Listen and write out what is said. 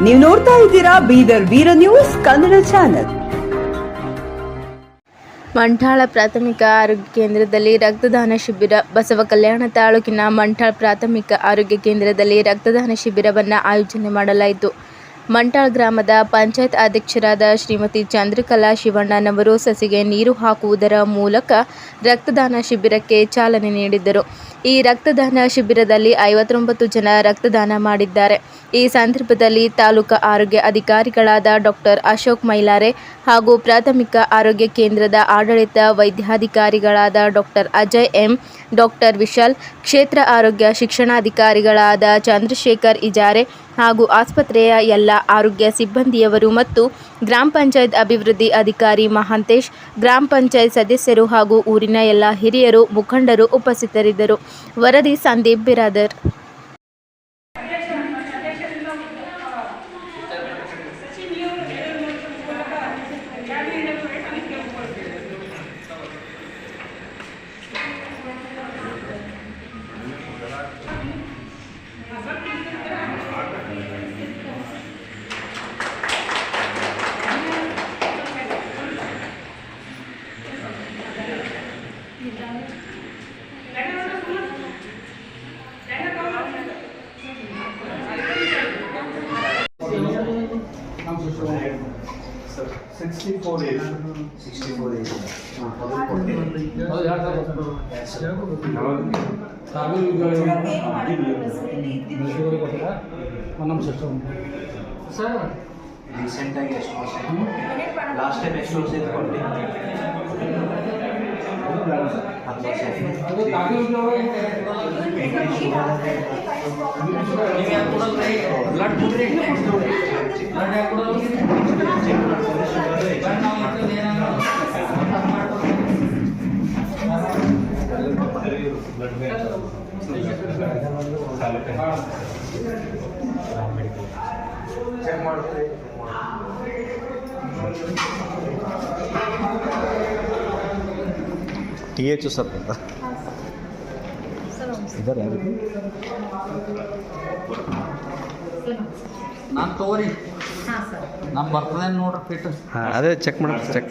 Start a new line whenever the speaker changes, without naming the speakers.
ನೀವು ನೋಡ್ತಾ ಇದ್ದೀರಾ ಬೀದರ್ ವೀರ ನ್ಯೂಸ್ ಕನ್ನಡ ಚಾನೆಲ್.
ಮಂಠಾಳ ಪ್ರಾಥಮಿಕ ಆರೋಗ್ಯ ಕೇಂದ್ರದಲ್ಲಿ ರಕ್ತದಾನ ಶಿಬಿರ. ಬಸವ ಕಲ್ಯಾಣ ತಾಲೂಕಿನ ಮಂಠಾಳ ಪ್ರಾಥಮಿಕ ಆರೋಗ್ಯ ಕೇಂದ್ರದಲ್ಲಿ ರಕ್ತದಾನ ಶಿಬಿರವನ್ನು ಆಯೋಜನೆ ಮಾಡಲಾಯಿತು. ಮಂಠಾಳ ಗ್ರಾಮದ ಪಂಚಾಯತ್ ಅಧ್ಯಕ್ಷರಾದ ಶ್ರೀಮತಿ ಚಂದ್ರಕಲಾ ಶಿವಣ್ಣನವರು ಸಸಿಗೆ ನೀರು ಹಾಕುವುದರ ಮೂಲಕ ರಕ್ತದಾನ ಶಿಬಿರಕ್ಕೆ ಚಾಲನೆ ನೀಡಿದ್ದರು. ಈ ರಕ್ತದಾನ ಶಿಬಿರದಲ್ಲಿ 59 ಜನ ರಕ್ತದಾನ ಮಾಡಿದ್ದಾರೆ. ಈ ಸಂದರ್ಭದಲ್ಲಿ ತಾಲೂಕಾ ಆರೋಗ್ಯ ಅಧಿಕಾರಿಗಳಾದ ಡಾಕ್ಟರ್ ಅಶೋಕ್ ಮೈಲಾರೆ ಹಾಗೂ ಪ್ರಾಥಮಿಕ ಆರೋಗ್ಯ ಕೇಂದ್ರದ ಆಡಳಿತ ವೈದ್ಯಾಧಿಕಾರಿಗಳಾದ doctor Ajay M, doctor Vishal, ಕ್ಷೇತ್ರ ಆರೋಗ್ಯ ಶಿಕ್ಷಣಾಧಿಕಾರಿಗಳಾದ ಚಂದ್ರಶೇಖರ್ ಇಜಾರೆ ಹಾಗೂ ಆಸ್ಪತ್ರೆಯ ಎಲ್ಲ ಆರೋಗ್ಯ ಸಿಬ್ಬಂದಿಯವರು ಮತ್ತು ಗ್ರಾಮ ಪಂಚಾಯತ್ ಅಭಿವೃದ್ಧಿ ಅಧಿಕಾರಿ ಮಹಾಂತೇಶ್, ಗ್ರಾಮ ಪಂಚಾಯತ್ ಸದಸ್ಯರು ಹಾಗೂ ಊರಿನ ಎಲ್ಲ ಹಿರಿಯರು, ಮುಖಂಡರು ಉಪಸ್ಥಿತರಿದ್ದರು. ವರದಿ ಸಂದೀಪ್ ಬಿರಾದರ್.
ರೀಸೆಂಟಾಗಿ ಎಷ್ಟು ವರ್ಷ ಲಾಸ್ಟ್ ಟೈಮ್ ಎಷ್ಟು ವರ್ಷ ಇದು ಕೊಟ್ಟು 10 ವರ್ಷ
TH ಸರ್ ಇದ್ದಾರೆ
ನಾನು ತಗೋರಿ ನಮ್ಮ ಬರ್ತದೆ ನೋಡ್ರಿ ಫಿಟ್.
ಅದೇ ಚೆಕ್ ಮಾಡಿ ಚೆಕ್